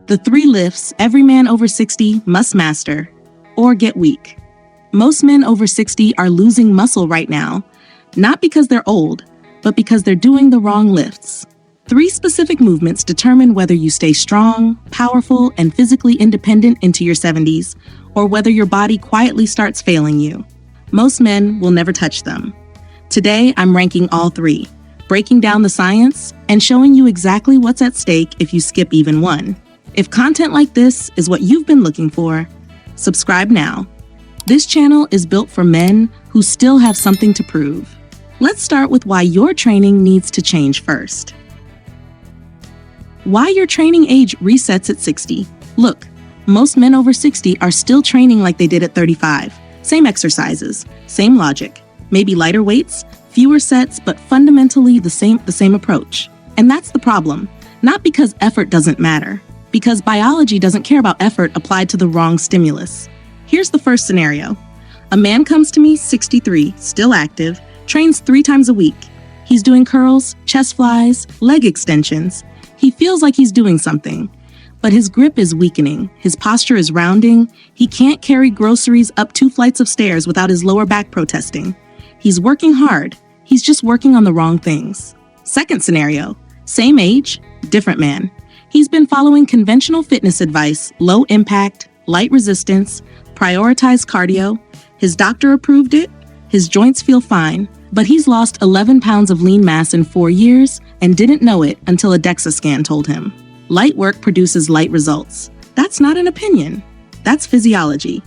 The 3 lifts every man over 60 must master or get weak. Most men over 60 are losing muscle right now, not because they're old, but because they're doing the wrong lifts. 3 specific movements determine whether you stay strong, powerful, and physically independent into your 70s, or whether your body quietly starts failing you. Most men will never touch them. Today, I'm ranking all 3, breaking down the science, and showing you exactly what's at stake if you skip even one. If content like this is what you've been looking for, subscribe now. This channel is built for men who still have something to prove. Let's start with why your training needs to change first. Why your training age resets at 60. Look, most men over 60 are still training like they did at 35. Same exercises, same logic, maybe lighter weights, fewer sets, but fundamentally the same approach. And that's the problem. Not because effort doesn't matter, because biology doesn't care about effort applied to the wrong stimulus. Here's the first scenario. A man comes to me, 63, still active, trains 3 times a week. He's doing curls, chest flies, leg extensions. He feels like he's doing something, but his grip is weakening, his posture is rounding, he can't carry groceries up 2 flights of stairs without his lower back protesting. He's working hard, he's just working on the wrong things. Second scenario, same age, different man. He's been following conventional fitness advice, low impact, light resistance, prioritize cardio. His doctor approved it, his joints feel fine, but he's lost 11 pounds of lean mass in 4 years and didn't know it until a DEXA scan told him. Light work produces light results. That's not an opinion. That's physiology.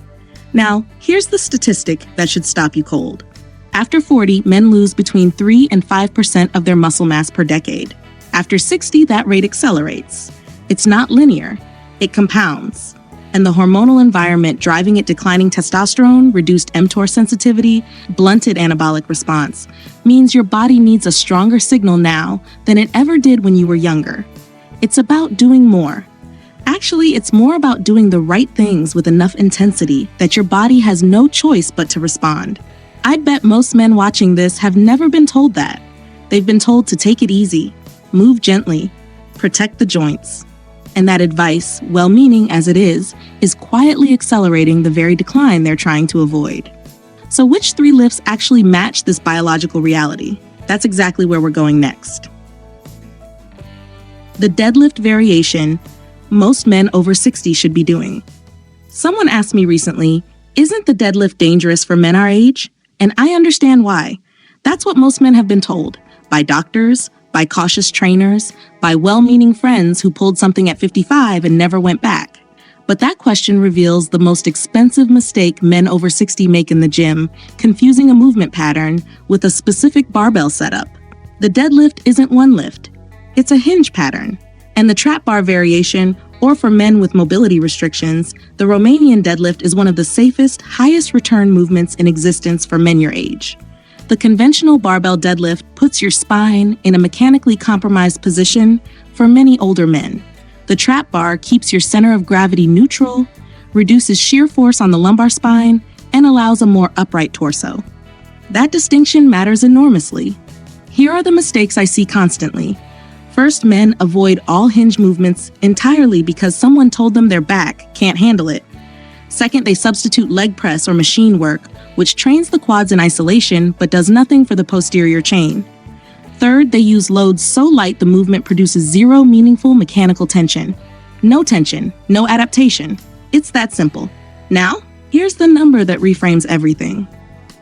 Now, here's the statistic that should stop you cold. After 40, men lose between 3 and 5% of their muscle mass per decade. After 60, that rate accelerates. It's not linear. It compounds. And the hormonal environment driving it, declining testosterone, reduced mTOR sensitivity, blunted anabolic response, means your body needs a stronger signal now than it ever did when you were younger. It's about doing more. Actually, it's more about doing the right things with enough intensity that your body has no choice but to respond. I'd bet most men watching this have never been told that. They've been told to take it easy, move gently, protect the joints. And that advice, well-meaning as it is quietly accelerating the very decline they're trying to avoid. So which 3 lifts actually match this biological reality? That's exactly where we're going next. The deadlift variation most men over 60 should be doing. Someone asked me recently, isn't the deadlift dangerous for men our age? And I understand why. That's what most men have been told, by doctors, by cautious trainers, by well-meaning friends who pulled something at 55 and never went back. But that question reveals the most expensive mistake men over 60 make in the gym, confusing a movement pattern with a specific barbell setup. The deadlift isn't one lift. It's a hinge pattern. And the trap bar variation, or for men with mobility restrictions, the Romanian deadlift is one of the safest, highest return movements in existence for men your age. The conventional barbell deadlift puts your spine in a mechanically compromised position for many older men. The trap bar keeps your center of gravity neutral, reduces shear force on the lumbar spine, and allows a more upright torso. That distinction matters enormously. Here are the mistakes I see constantly. First, men avoid all hinge movements entirely because someone told them their back can't handle it. Second, they substitute leg press or machine work, which trains the quads in isolation but does nothing for the posterior chain. Third, they use loads so light the movement produces 0 meaningful mechanical tension. No tension, no adaptation. It's that simple. Now, here's the number that reframes everything.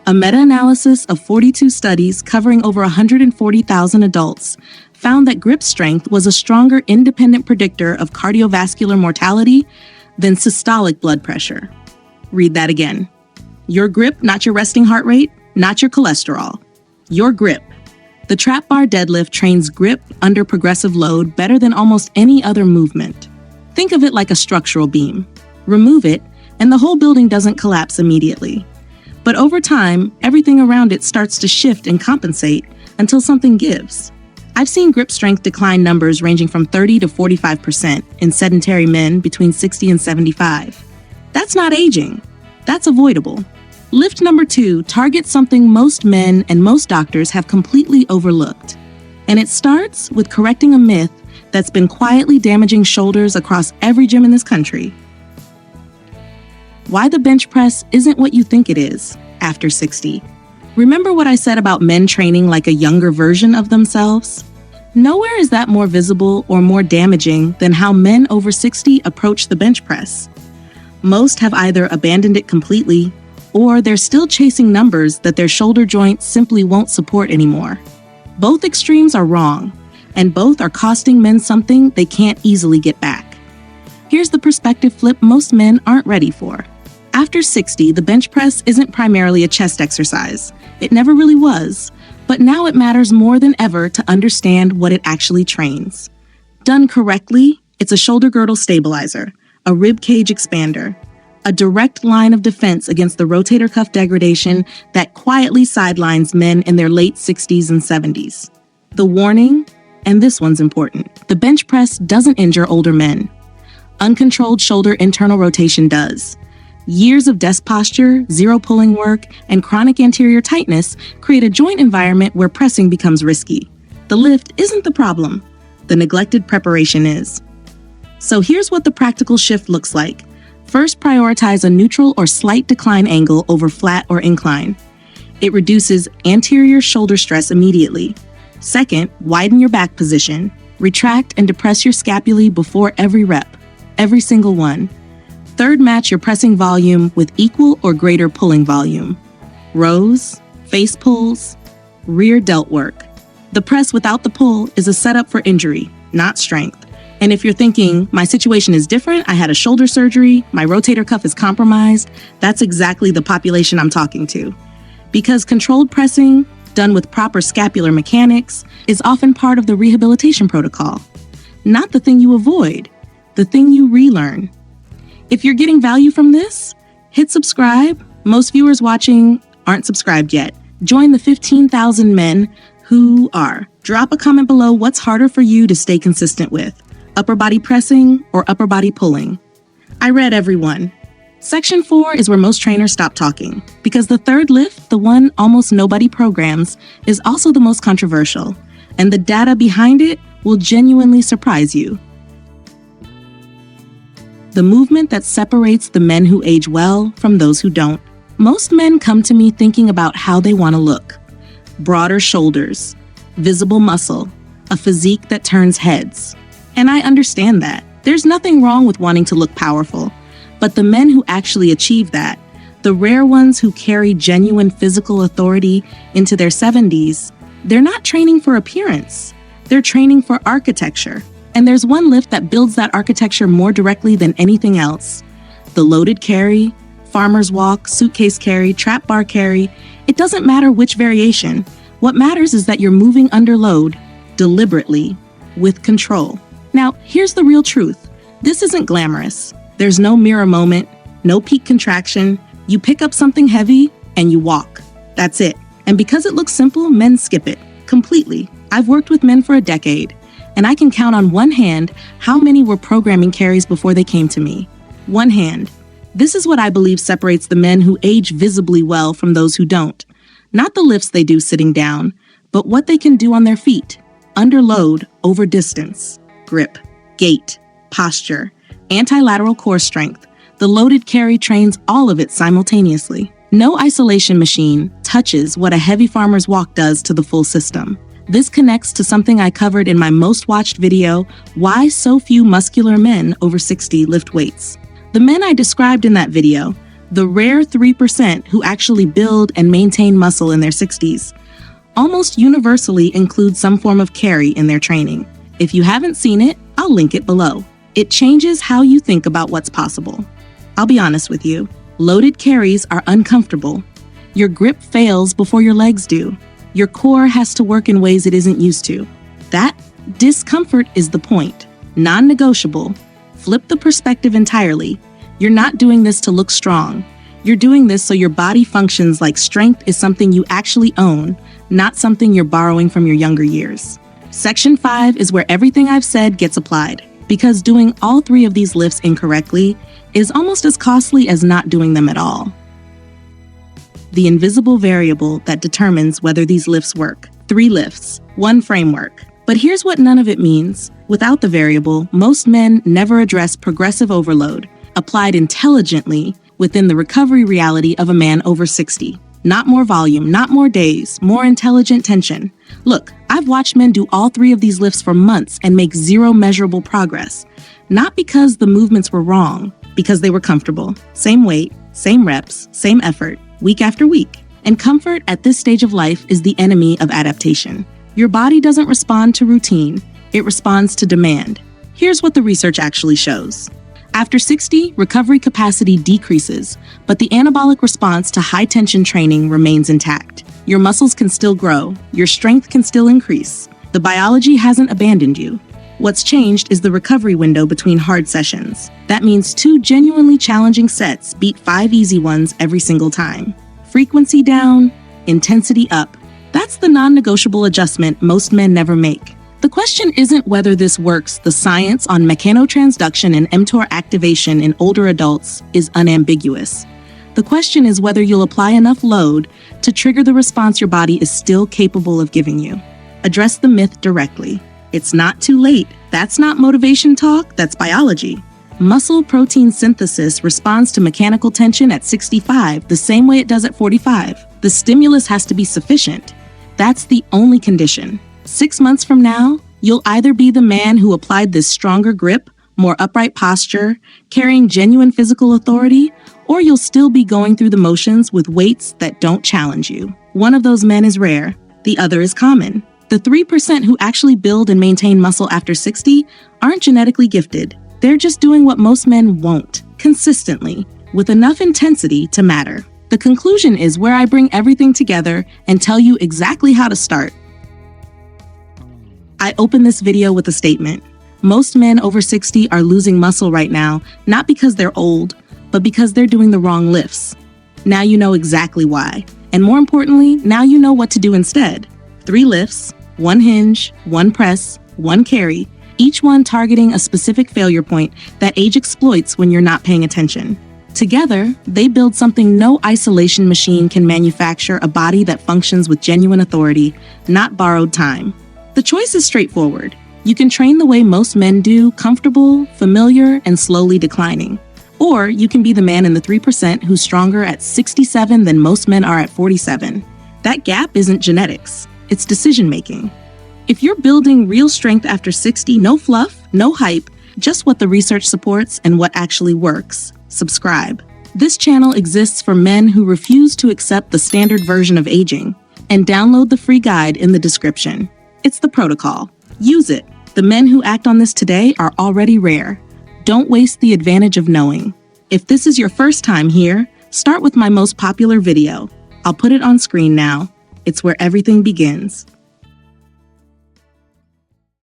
A meta-analysis of 42 studies covering over 140,000 adults found that grip strength was a stronger independent predictor of cardiovascular mortality than systolic blood pressure. Read that again. Your grip, not your resting heart rate, not your cholesterol. Your grip. The trap bar deadlift trains grip under progressive load better than almost any other movement. Think of it like a structural beam. Remove it, and the whole building doesn't collapse immediately. But over time, everything around it starts to shift and compensate until something gives. I've seen grip strength decline numbers ranging from 30 to 45% in sedentary men between 60 and 75. That's not aging. That's avoidable. Lift number 2 targets something most men and most doctors have completely overlooked. And it starts with correcting a myth that's been quietly damaging shoulders across every gym in this country. Why the bench press isn't what you think it is after 60. Remember what I said about men training like a younger version of themselves? Nowhere is that more visible or more damaging than how men over 60 approach the bench press. Most have either abandoned it completely, or they're still chasing numbers that their shoulder joints simply won't support anymore. Both extremes are wrong, and both are costing men something they can't easily get back. Here's the perspective flip most men aren't ready for. After 60, the bench press isn't primarily a chest exercise. It never really was, but now it matters more than ever to understand what it actually trains. Done correctly, it's a shoulder girdle stabilizer, a rib cage expander, a direct line of defense against the rotator cuff degradation that quietly sidelines men in their late 60s and 70s. The warning, and this one's important, the bench press doesn't injure older men. Uncontrolled shoulder internal rotation does. Years of desk posture, zero pulling work, and chronic anterior tightness create a joint environment where pressing becomes risky. The lift isn't the problem. The neglected preparation is. So here's what the practical shift looks like. First, prioritize a neutral or slight decline angle over flat or incline. It reduces anterior shoulder stress immediately. Second, widen your back position. Retract and depress your scapulae before every rep, every single one. Third, match your pressing volume with equal or greater pulling volume. Rows, face pulls, rear delt work. The press without the pull is a setup for injury, not strength. And if you're thinking, my situation is different, I had a shoulder surgery, my rotator cuff is compromised, that's exactly the population I'm talking to. Because controlled pressing, done with proper scapular mechanics, is often part of the rehabilitation protocol. Not the thing you avoid, the thing you relearn. If you're getting value from this, hit subscribe. Most viewers watching aren't subscribed yet. Join the 15,000 men who are. Drop a comment below what's harder for you to stay consistent with, upper body pressing or upper body pulling. I read every one. Section 4 is where most trainers stop talking, because the third lift, the one almost nobody programs, is also the most controversial, and the data behind it will genuinely surprise you. The movement that separates the men who age well from those who don't. Most men come to me thinking about how they want to look. Broader shoulders, visible muscle, a physique that turns heads. And I understand that. There's nothing wrong with wanting to look powerful. But the men who actually achieve that, the rare ones who carry genuine physical authority into their 70s, they're not training for appearance. They're training for architecture. And there's one lift that builds that architecture more directly than anything else. The loaded carry, farmer's walk, suitcase carry, trap bar carry, it doesn't matter which variation. What matters is that you're moving under load, deliberately, with control. Now, here's the real truth. This isn't glamorous. There's no mirror moment, no peak contraction. You pick up something heavy and you walk. That's it. And because it looks simple, men skip it completely. I've worked with men for a decade, and I can count on one hand how many were programming carries before they came to me. One hand. This is what I believe separates the men who age visibly well from those who don't. Not the lifts they do sitting down, but what they can do on their feet, under load, over distance, grip, gait, posture, anti-lateral core strength. The loaded carry trains all of it simultaneously. No isolation machine touches what a heavy farmer's walk does to the full system. This connects to something I covered in my most watched video, Why So Few Muscular Men Over 60 Lift Weights. The men I described in that video, the rare 3% who actually build and maintain muscle in their 60s, almost universally include some form of carry in their training. If you haven't seen it, I'll link it below. It changes how you think about what's possible. I'll be honest with you, loaded carries are uncomfortable. Your grip fails before your legs do. Your core has to work in ways it isn't used to. That discomfort is the point. Non-negotiable. Flip the perspective entirely. You're not doing this to look strong. You're doing this so your body functions like strength is something you actually own, not something you're borrowing from your younger years. Section 5 is where everything I've said gets applied, because doing all three of these lifts incorrectly is almost as costly as not doing them at all. The invisible variable that determines whether these lifts work. 3 lifts, 1 framework. But here's what none of it means. Without the variable, most men never address progressive overload, applied intelligently within the recovery reality of a man over 60. Not more volume, not more days, more intelligent tension. Look, I've watched men do all three of these lifts for months and make zero measurable progress. Not because the movements were wrong, because they were comfortable. Same weight, same reps, same effort, week after week. And comfort at this stage of life is the enemy of adaptation. Your body doesn't respond to routine, it responds to demand. Here's what the research actually shows. After 60, recovery capacity decreases, but the anabolic response to high-tension training remains intact. Your muscles can still grow, your strength can still increase. The biology hasn't abandoned you. What's changed is the recovery window between hard sessions. That means 2 genuinely challenging sets beat 5 easy ones every single time. Frequency down, intensity up. That's the non-negotiable adjustment most men never make. The question isn't whether this works. The science on mechanotransduction and mTOR activation in older adults is unambiguous. The question is whether you'll apply enough load to trigger the response your body is still capable of giving you. Address the myth directly. It's not too late. That's not motivation talk, that's biology. Muscle protein synthesis responds to mechanical tension at 65 the same way it does at 45. The stimulus has to be sufficient. That's the only condition. 6 months from now, you'll either be the man who applied this stronger grip, more upright posture, carrying genuine physical authority, or you'll still be going through the motions with weights that don't challenge you. One of those men is rare, the other is common. The 3% who actually build and maintain muscle after 60 aren't genetically gifted. They're just doing what most men won't, consistently, with enough intensity to matter. The conclusion is where I bring everything together and tell you exactly how to start. I open this video with a statement. Most men over 60 are losing muscle right now, not because they're old, but because they're doing the wrong lifts. Now you know exactly why. And more importantly, now you know what to do instead. 3 lifts, 1 hinge, 1 press, 1 carry, each one targeting a specific failure point that age exploits when you're not paying attention. Together, they build something no isolation machine can manufacture, a body that functions with genuine authority, not borrowed time. The choice is straightforward. You can train the way most men do, comfortable, familiar, and slowly declining. Or you can be the man in the 3% who's stronger at 67 than most men are at 47. That gap isn't genetics, it's decision-making. If you're building real strength after 60, no fluff, no hype, just what the research supports and what actually works, subscribe. This channel exists for men who refuse to accept the standard version of aging, and download the free guide in the description. It's the protocol. Use it. The men who act on this today are already rare. Don't waste the advantage of knowing. If this is your first time here, start with my most popular video. I'll put it on screen now. It's where everything begins.